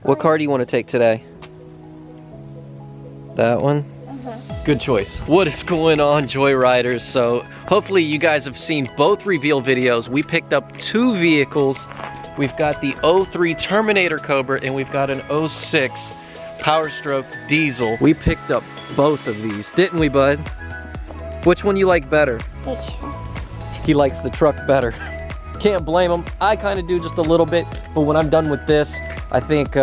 What car do you want to take today? That one? Good choice. What is going on, Joyriders? So hopefully you guys have seen both reveal videos. We picked up 2 vehicles. We've got the 03 Terminator Cobra and we've got an 06 Power Stroke Diesel. We picked up both of these, didn't we, bud? Which one you like better? He likes the truck better. Can't blame him. I kind of do just a little bit, but when I'm done with this, I think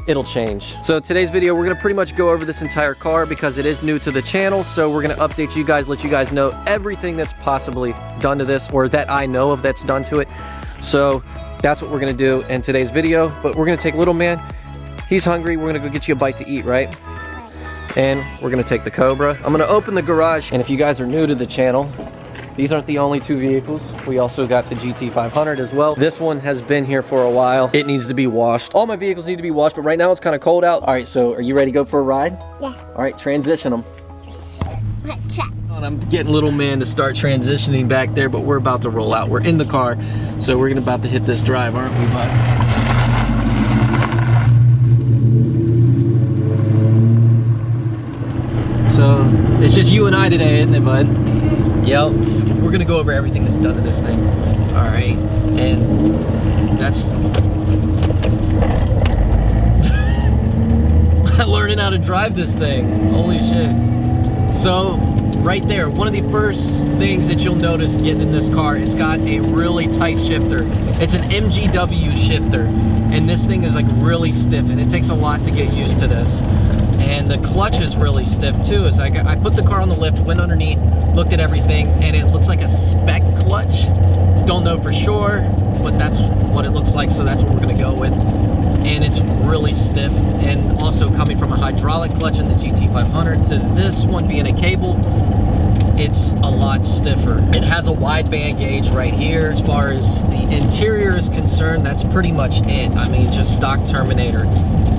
it'll change. So today's video, we're gonna pretty much go over this entire car because it is new to the channel. So we're gonna update you guys, let you guys know everything that's possibly done to this or that I know of that's done to it. So that's what we're gonna do in today's video. But we're gonna take little man. He's hungry. We're gonna go get you a bite to eat, right? And we're gonna take the Cobra. I'm gonna open the garage. And if you guys are new to the channel, these aren't the only 2 vehicles. We also got the GT500 as well. This one has been here for a while. It needs to be washed. All my vehicles need to be washed, but right now it's kind of cold out. All right, so are you ready to go for a ride? Yeah. All right, transition them. Watch out. I'm getting little man to start transitioning back there, but we're about to roll out. We're in the car, so we're about to hit this drive, aren't we, bud? So it's just you and I today, isn't it, bud? Yep. We're gonna go over everything that's done to this thing. All right, and that's learning how to drive this thing. Holy shit. So right there, one of the first things that you'll notice getting in this car, it's got a really tight shifter. It's an MGW shifter, and this thing is like really stiff, and it takes a lot to get used to this. And the clutch is really stiff too. Is I put the car on the lift, went underneath, looked at everything, and it looks like a spec clutch. Don't know for sure, but that's what it looks like, so that's what we're gonna go with. And it's really stiff, and also coming from a hydraulic clutch in the GT500 to this one being a cable, it's a lot stiffer. It has a wideband gauge right here. As far as the interior is concerned, that's pretty much it. I mean, just stock Terminator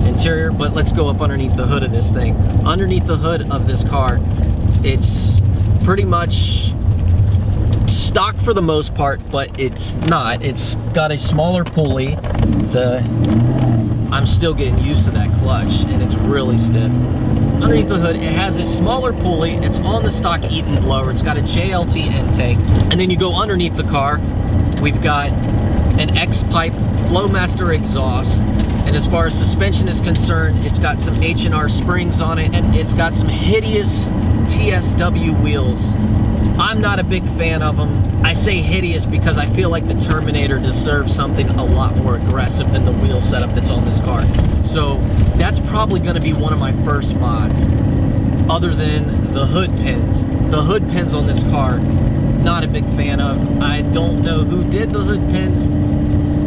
interior. But let's go up underneath the hood of this thing. Underneath the hood of this car, it's pretty much stock for the most part, but it's not. It's got a smaller pulley. I'm still getting used to that clutch, and it's really stiff. Underneath the hood, it has a smaller pulley. It's on the stock Eaton blower. It's got a JLT intake. And then you go underneath the car, we've got an X-pipe Flowmaster exhaust. And as far as suspension is concerned, it's got some H&R springs on it, and it's got some hideous TSW wheels. I'm not a big fan of them. I say hideous because I feel like the Terminator deserves something a lot more aggressive than the wheel setup that's on this car. So that's probably gonna be one of my first mods, other than the hood pins. The hood pins on this car, not a big fan of. I don't know who did the hood pins.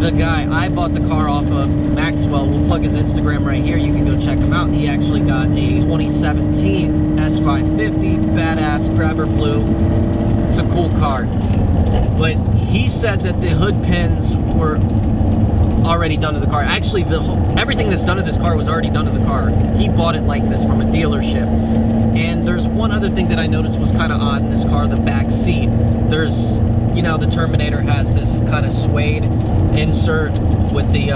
The guy I bought the car off of, Maxwell, we'll plug his Instagram right here. You can go check him out. He actually got a 2017 S550, badass grabber blue. It's a cool car. But he said that the hood pins were already done to the car. Actually, everything that's done to this car was already done to the car. He bought it like this from a dealership. And there's one other thing that I noticed was kind of odd in this car, the back seat. There's, you know, the Terminator has this kind of suede insert with the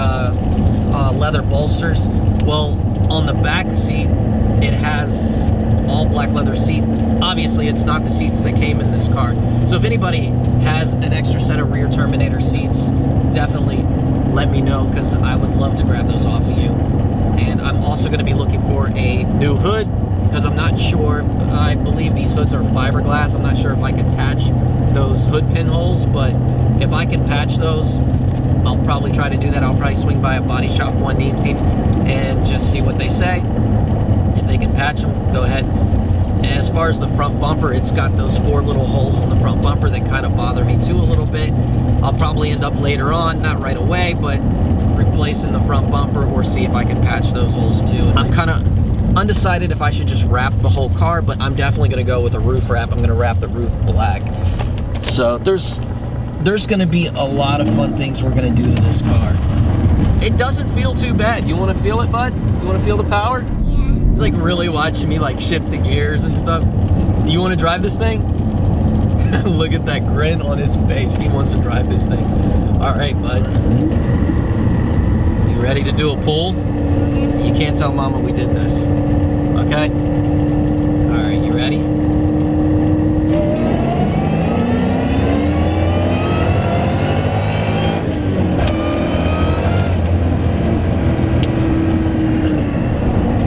leather bolsters. Well, on the back seat, it has all black leather seat. Obviously, it's not the seats that came in this car. So if anybody has an extra set of rear Terminator seats, definitely let me know, because I would love to grab those off of you. And I'm also going to be looking for a new hood, because I'm not sure. I believe these hoods are fiberglass. I'm not sure if I can patch those hood pinholes, but if I can patch those, I'll probably try to do that. I'll probably swing by a body shop one evening and just see what they say. If they can patch them, go ahead. And as far as the front bumper, it's got those 4 little holes in the front bumper that kind of bother me too a little bit. I'll probably end up later on, not right away, but replacing the front bumper or see if I can patch those holes too. I'm kind of undecided if I should just wrap the whole car, but I'm definitely going to go with a roof wrap. I'm going to wrap the roof black. So there's going to be a lot of fun things we're going to do to this car. It doesn't feel too bad. You want to feel it, bud? You want to feel the power? Yeah. It's like really watching me like shift the gears and stuff. You want to drive this thing? Look at that grin on his face. He wants to drive this thing. All right, bud. You You ready to do a pull? You can't tell Mama we did this. Okay? Alright, you ready?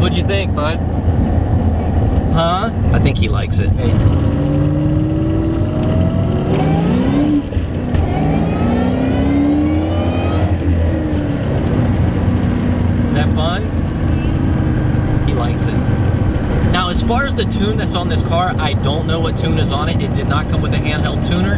What'd you think, bud? Huh? I think he likes it. Hey. Is that fun? He likes it. Now, as far as the tune that's on this car, I don't know what tune is on it. It did not come with a handheld tuner.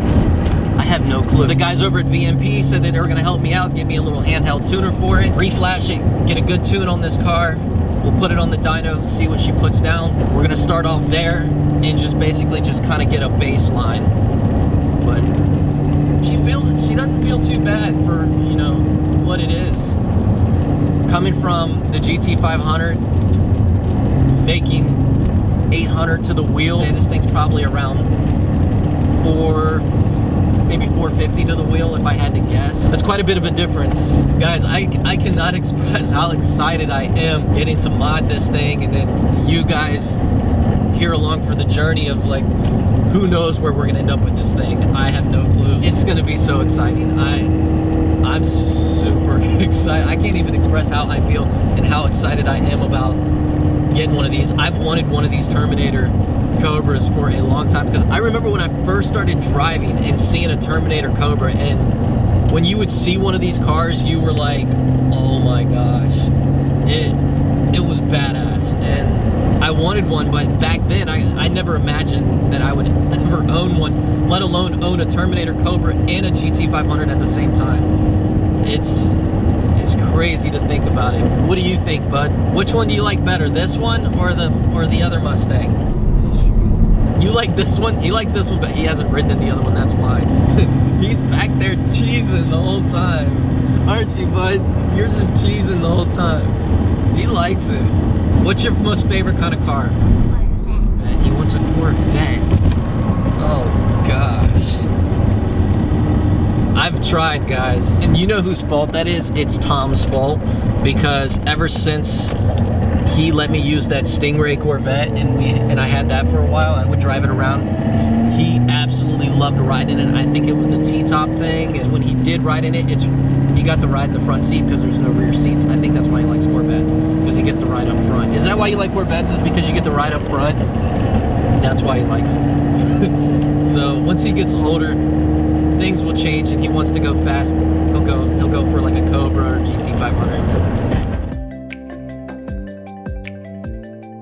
I have no clue. The guys over at VMP said that they were gonna help me out, give me a little handheld tuner for it, reflash it, get a good tune on this car. We'll put it on the dyno, see what she puts down. We're gonna start off there and just basically just kind of get a baseline. But she doesn't feel too bad for, you know, what it is. Coming from the GT500, making 800 to the wheel. I'd say this thing's probably around maybe 450 to the wheel if I had to guess. That's quite a bit of a difference. Guys, I cannot express how excited I am getting to mod this thing, and then you guys here along for the journey of, like, who knows where we're gonna end up with this thing. I have no clue. It's gonna be so exciting. I'm super excited. I can't even express how I feel and how excited I am about getting one of these. I've wanted one of these Terminator Cobras for a long time, because I remember when I first started driving and seeing a Terminator Cobra, and when you would see one of these cars, you were like, oh my gosh, it was badass. And I wanted one, but back then I never imagined that I would ever own one, let alone own a Terminator Cobra and a GT500 at the same time. It's crazy to think about it. What do you think, bud? Which one do you like better, this one or the other Mustang? You like this one? He likes this one, but he hasn't ridden in the other one, that's why. He's back there cheesing the whole time. Aren't you, bud? You're just cheesing the whole time. He likes it. What's your most favorite kind of car? Corvette. He wants a Corvette. Oh, gosh. I've tried, guys. And you know whose fault that is? It's Tom's fault. Because ever since he let me use that Stingray Corvette, and I had that for a while, I would drive it around. He absolutely loved riding in it. I think it was the T-top thing, is when he did ride in it, he got to ride in the front seat because there's no rear seats. I think that's why he likes Corvettes, because he gets to ride up front. Is that why you like Corvettes, is because you get to ride up front? That's why he likes it. So once he gets older, things will change and he wants to go fast. He'll go for like a Cobra or GT500.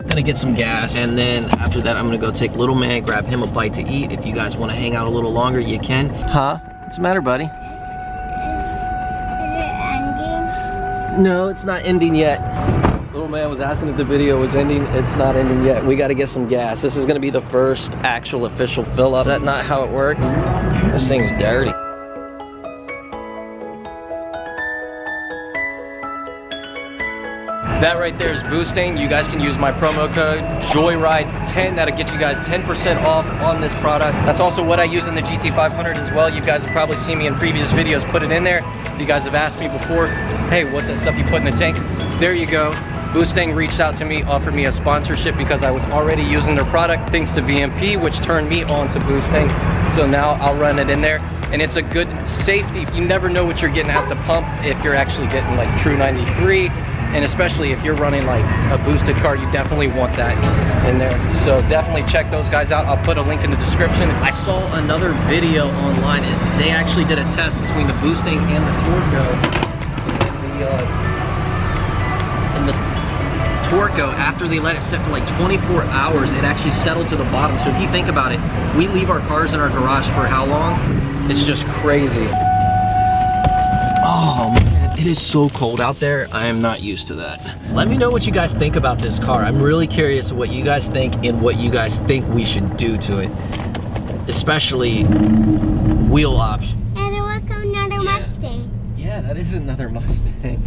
Gonna get some gas, and then after that I'm gonna go take little man, grab him a bite to eat. If you guys want to hang out a little longer, you can. Huh? What's the matter, buddy? Is it ending? No, it's not ending yet. Little man was asking if the video was ending. It's not ending yet. We got to get some gas. This is gonna be the first actual official fill up. Is that not how it works? This thing's dirty. That right there is BOOSTane. You guys can use my promo code Joyride10. That'll get you guys 10% off on this product. That's also what I use in the GT500 as well. You guys have probably seen me in previous videos put it in there. You guys have asked me before, hey, what's that stuff you put in the tank? There you go. BOOSTane reached out to me, offered me a sponsorship because I was already using their product thanks to VMP, which turned me on to BOOSTane. So now I'll run it in there. And it's a good safety. You never know what you're getting at the pump if you're actually getting like true 93. And especially if you're running like a boosted car, you definitely want that in there. So definitely check those guys out. I'll put a link in the description. I saw another video online, and they actually did a test between the BOOSTane and the Torco. And the Torco, after they let it sit for like 24 hours, it actually settled to the bottom. So if you think about it, we leave our cars in our garage for how long? It's just crazy. Oh man. It is so cold out there. I am not used to that. Let me know what you guys think about this car. I'm really curious what you guys think and what you guys think we should do to it. Especially wheel option. And look, another Mustang. Yeah, that is another Mustang.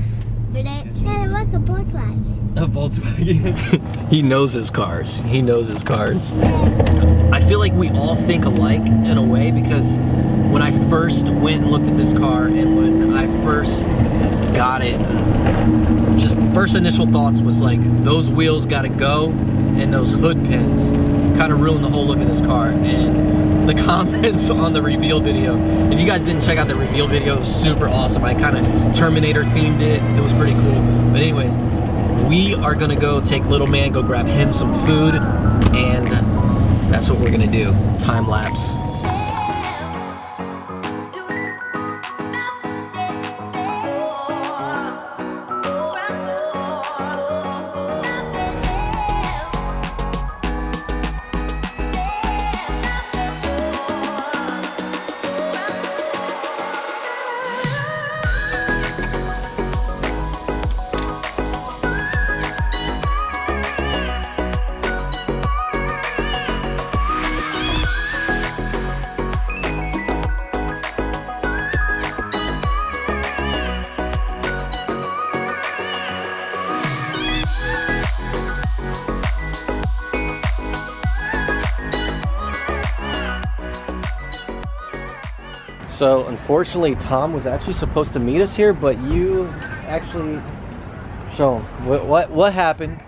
But look, a Volkswagen. A Volkswagen. He knows his cars. He knows his cars. I feel like we all think alike in a way, because when I first went and looked at this car, and when I first got it, just first initial thoughts was like, those wheels gotta go, and those hood pins kind of ruined the whole look of this car. And the comments on the reveal video, if you guys didn't check out the reveal video, it was super awesome. I kind of Terminator themed it. It was pretty cool. But anyways, we are gonna go take little man, go grab him some food, and that's what we're gonna do. Time lapse. So unfortunately, Tom was actually supposed to meet us here, but you actually show him what happened.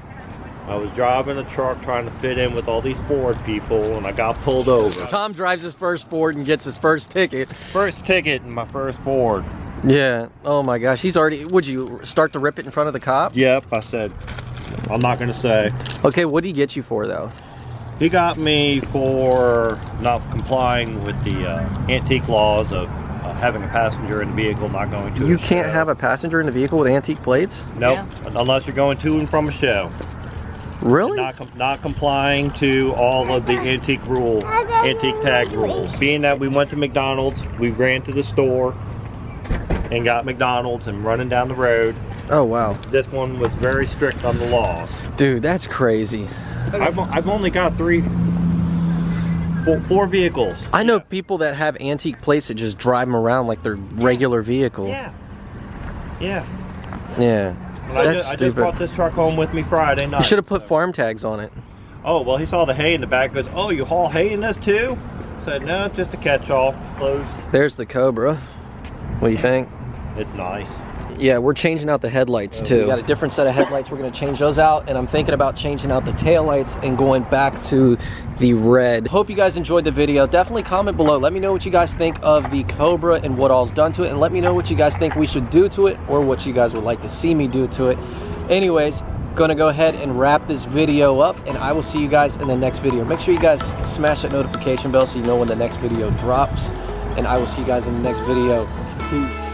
I was driving a truck trying to fit in with all these Ford people, and I got pulled over. Tom drives his first Ford and gets his first ticket. First ticket in my first Ford. Yeah. Oh my gosh. He's already. Would you start to rip it in front of the cop? Yep. I said, I'm not gonna say. Okay. What did he get you for though? He got me for not complying with the antique laws of having a passenger in the vehicle, not going to. You can't have a passenger in the vehicle with antique plates? Nope, yeah. Unless you're going to and from a show. Really? Not complying to all of the antique tag rules. Being that we went to McDonald's, we ran to the store and got McDonald's and running down the road. Oh wow. This one was very strict on the laws. Dude, that's crazy. I've only got four vehicles. I know people that have antique plates that just drive them around like they're regular vehicle. Yeah. Yeah. Yeah. I just brought this truck home with me Friday night. You should have put farm tags on it. Oh, well, he saw the hay in the back, goes, oh, you haul hay in this too? I said, no, it's just a catch-all. Closed. There's the Cobra. What do you think? It's nice. Yeah, we're changing out the headlights too. We got a different set of headlights. We're going to change those out, and I'm thinking about changing out the taillights and going back to the red. Hope you guys enjoyed the video. Definitely comment below. Let me know what you guys think of the Cobra and what all's done to it, and let me know what you guys think we should do to it or what you guys would like to see me do to it. Anyways, gonna go ahead and wrap this video up, and I will see you guys in the next video. Make sure you guys smash that notification bell so you know when the next video drops, and I will see you guys in the next video. Peace.